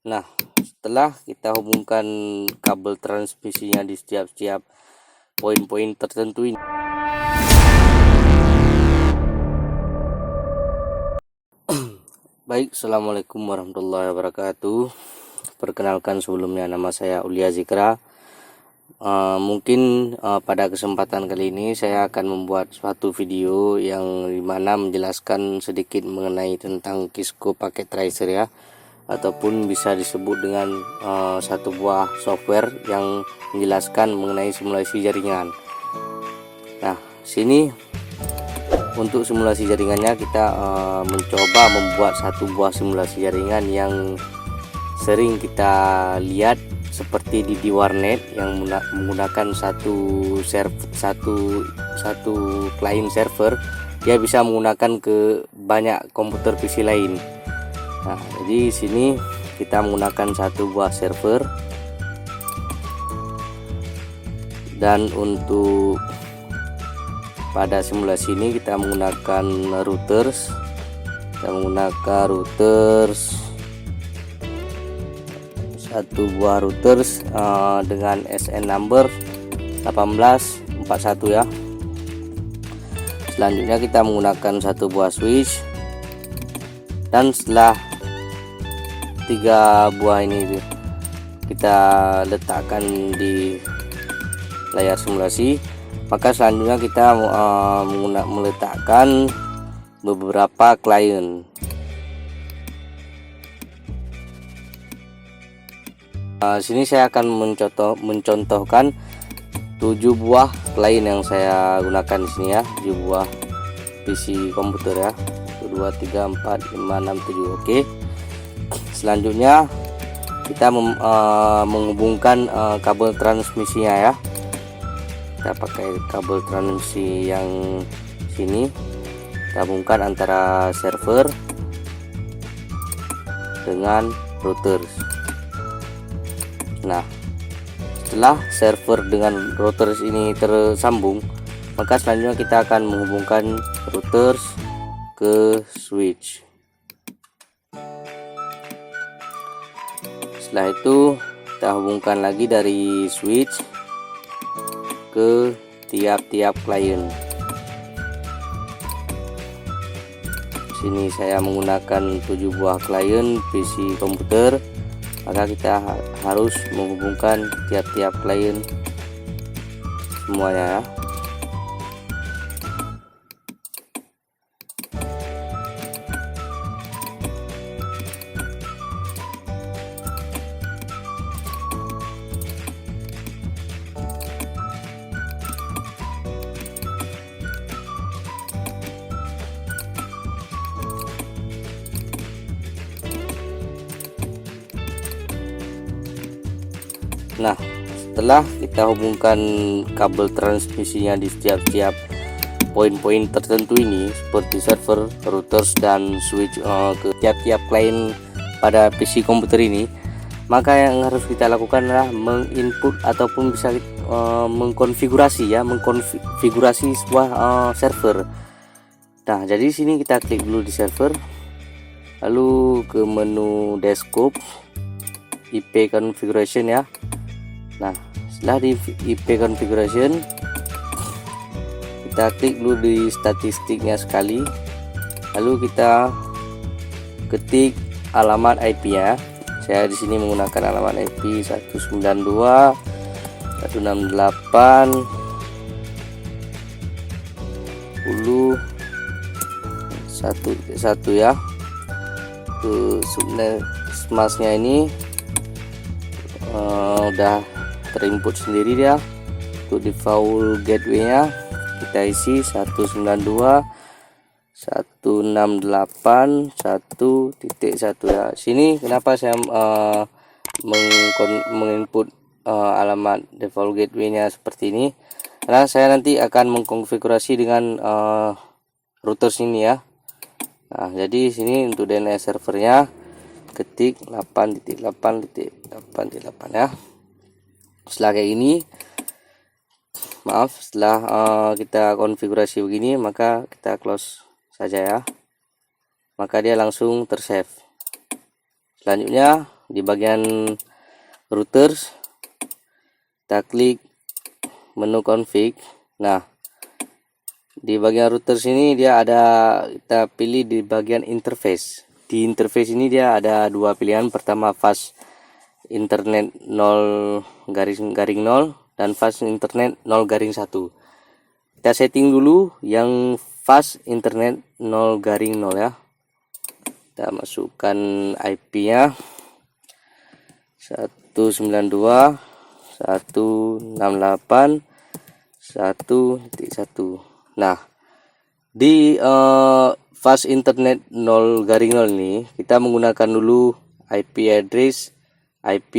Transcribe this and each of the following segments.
Nah, setelah kita hubungkan kabel transmisinya di setiap poin-poin tertentu ini, baik, assalamualaikum warahmatullahi wabarakatuh. Perkenalkan sebelumnya, nama saya Ulia Zikra. Mungkin pada kesempatan kali ini saya akan membuat suatu video yang dimana menjelaskan sedikit mengenai tentang Kisco Packet Tracer ya, ataupun bisa disebut dengan satu buah software yang menjelaskan mengenai simulasi jaringan. Nah, sini untuk simulasi jaringannya kita mencoba membuat satu buah simulasi jaringan yang sering kita lihat seperti di warnet yang menggunakan satu client server. Dia bisa menggunakan ke banyak komputer PC lain. Nah, jadi sini kita menggunakan satu buah server, dan untuk pada simulasi ini kita menggunakan routers. Satu buah routers dengan SN number 1841 ya. Selanjutnya kita menggunakan satu buah switch, dan setelah 3 buah ini kita letakkan di layar simulasi, maka selanjutnya kita meletakkan beberapa klien. Sini saya akan mencontohkan 7 buah klien yang saya gunakan di sini ya, 7 buah PC komputer ya. 1 2 3 4 5 6 7. Oke. Selanjutnya kita menghubungkan kabel transmisinya ya. Kita pakai kabel transmisi yang sini, kita hubungkan antara server dengan routers. Nah, setelah server dengan routers ini tersambung, maka selanjutnya kita akan menghubungkan routers ke switch. Setelah itu kita hubungkan lagi dari switch ke tiap-tiap klien. Sini saya menggunakan 7 buah klien PC komputer, maka kita harus menghubungkan tiap-tiap klien semuanya ya. Nah, setelah kita hubungkan kabel transmisinya di setiap poin-poin tertentu ini, seperti server, routers, dan switch ke tiap-tiap klien pada PC komputer ini, maka yang harus kita lakukan adalah menginput ataupun bisa mengkonfigurasi sebuah server. Nah, jadi sini kita klik dulu di server, lalu ke menu desktop, IP configuration ya. Nah, setelah di IP configuration, kita klik dulu di statistiknya sekali, lalu kita ketik alamat IP ya. Saya di sini menggunakan alamat IP 192.168.10.1 ya. Ke subnetmasnya ini udah terinput sendiri dia. Untuk default gateway-nya kita isi 192.168.1.1 ya. Sini kenapa saya menginput alamat default gateway-nya seperti ini, karena saya nanti akan mengkonfigurasi dengan routers ini ya. Nah, jadi sini untuk DNS servernya ketik 8.8.8.8 ya. Setelah kayak ini, setelah kita konfigurasi begini, maka kita close saja ya, maka dia langsung tersave. Selanjutnya di bagian routers kita klik menu config. Nah, di bagian routers ini dia ada, kita pilih di bagian interface. Di interface ini dia ada dua pilihan. Pertama fast internet 0 garing 0 dan fast internet 0 garing 1. Kita setting dulu yang fast internet 0 garing 0 ya. Kita masukkan IP-nya 192.168.1.1. Nah, di fast internet 0 garing 0 ini kita menggunakan dulu IP address, IP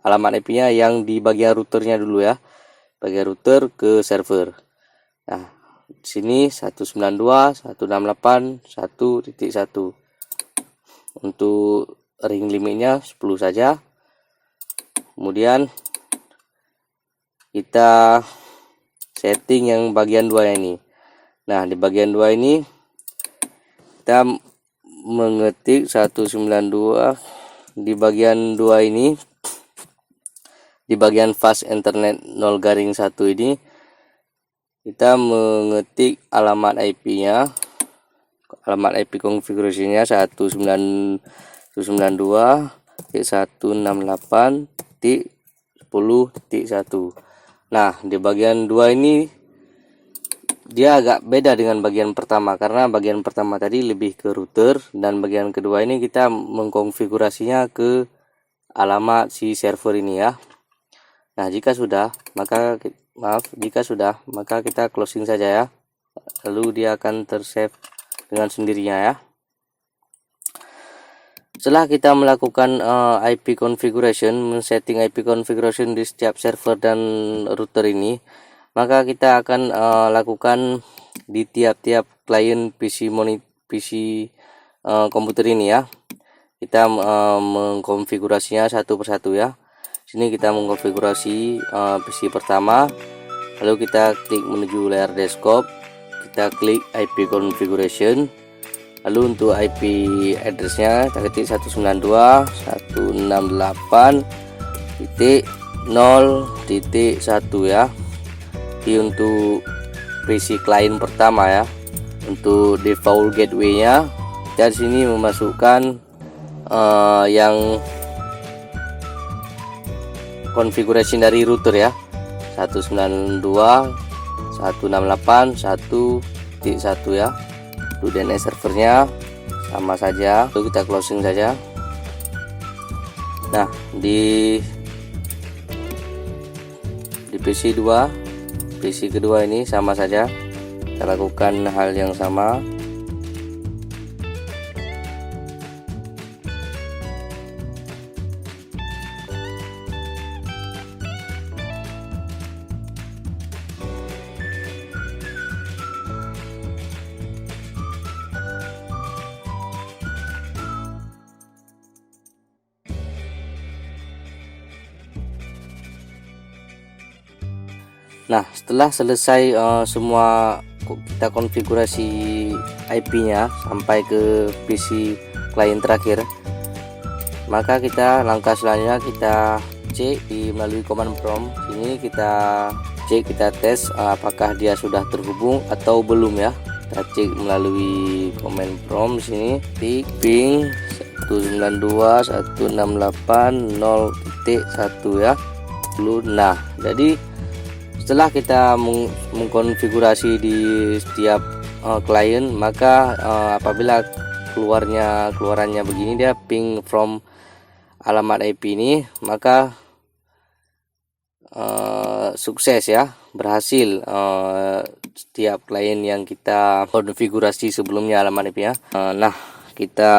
alamat IP-nya yang di bagian routernya dulu ya. Bagian router ke server. Nah, di sini 192.168.1.1. Untuk ring limitnya 10 saja. Kemudian kita setting yang bagian 2 ini. Nah, di bagian 2 ini kita mengetik 192 di bagian 2 ini, di bagian fast internet 0 garing 1 ini kita mengetik alamat IP-nya, alamat IP konfigurasinya 192.168.10.1. Nah, di bagian 2 ini dia agak beda dengan bagian pertama, karena bagian pertama tadi lebih ke router dan bagian kedua ini kita mengkonfigurasinya ke alamat si server ini ya. Nah, jika sudah maka kita closing saja ya. Lalu dia akan tersave dengan sendirinya ya. Setelah kita melakukan IP configuration, setting IP configuration di setiap server dan router ini, maka kita akan lakukan di tiap-tiap klien PC komputer ini ya. Kita mengkonfigurasinya satu persatu ya. Sini kita mengkonfigurasi PC pertama, lalu kita klik menuju layar desktop, kita klik IP configuration, lalu untuk IP addressnya kita ketik 192.168.0.1 ya. Jadi untuk PC klien pertama ya. Untuk default gateway-nya kita di sini memasukkan yang konfigurasi dari router ya, 192.168.1.1 ya. Untuk DNS servernya sama saja, lalu kita closing saja. Nah, di PC kedua ini sama saja, kita lakukan hal yang sama. Nah, setelah selesai semua kita konfigurasi IP-nya sampai ke PC klien terakhir, maka langkah selanjutnya kita cek melalui command prompt. Sini kita tes apakah dia sudah terhubung atau belum ya. Kita cek melalui command prompt sini, ping 192.168.0.1 ya. Nah, jadi setelah kita mengkonfigurasi di setiap klien, maka apabila keluarannya begini, dia ping from alamat IP ini, maka sukses ya, berhasil setiap klien yang kita konfigurasi sebelumnya alamat IP ya. Nah, kita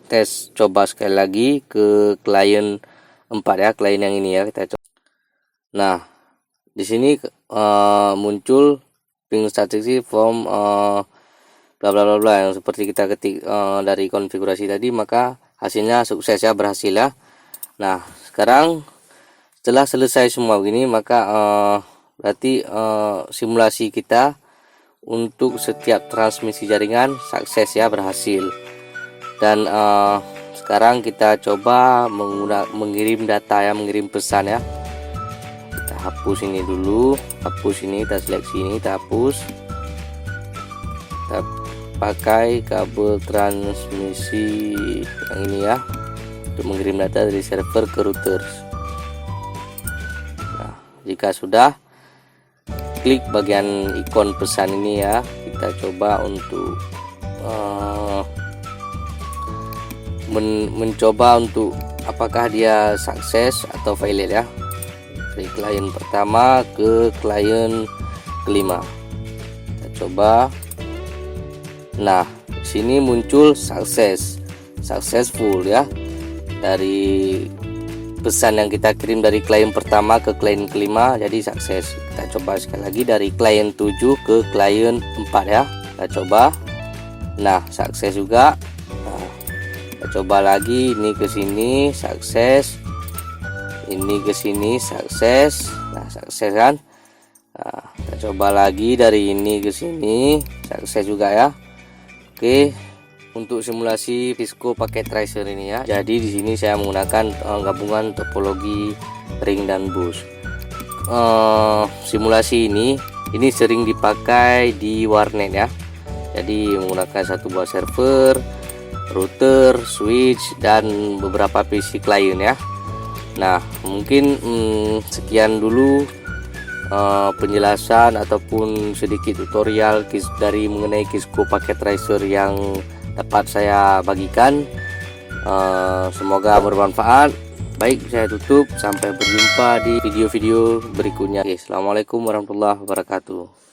tes coba sekali lagi ke klien 4 ya, klien yang ini ya, kita coba. Nah, di sini muncul ping statistik from bla bla bla bla yang seperti kita ketik dari konfigurasi tadi, maka hasilnya sukses ya, berhasil ya. Nah, sekarang setelah selesai semua begini, maka berarti simulasi kita untuk setiap transmisi jaringan sukses ya, berhasil. Dan sekarang kita coba mengirim data ya, mengirim pesan ya. Kita hapus ini dulu, hapus ini, kita seleksi ini, kita hapus. Kita pakai kabel transmisi yang ini ya, untuk mengirim data dari server ke router. Nah, jika sudah, klik bagian ikon pesan ini ya. Kita coba untuk mencoba untuk apakah dia sukses atau failed ya, dari klien pertama ke klien kelima. Kita coba. Nah, sini muncul successful ya, dari pesan yang kita kirim dari klien pertama ke klien kelima jadi sukses. Kita coba sekali lagi dari klien 7 ke klien 4 ya. Kita coba. Nah, sukses juga. Kita coba lagi, ini ke sini sukses, ini ke sini sukses. Nah, sukses kan. Nah, kita coba lagi dari ini ke sini sukses juga ya. Oke, untuk simulasi Cisco pakai tracer ini ya. Jadi di sini saya menggunakan gabungan topologi ring dan bus. Simulasi ini sering dipakai di warnet ya. Jadi menggunakan satu buah server, router, switch, dan beberapa PC klien ya. Nah, mungkin sekian dulu penjelasan ataupun sedikit tutorial dari mengenai Cisco paket tracer yang dapat saya bagikan. Semoga bermanfaat. Baik, saya tutup. Sampai berjumpa di video-video berikutnya. Oke, assalamualaikum warahmatullahi wabarakatuh.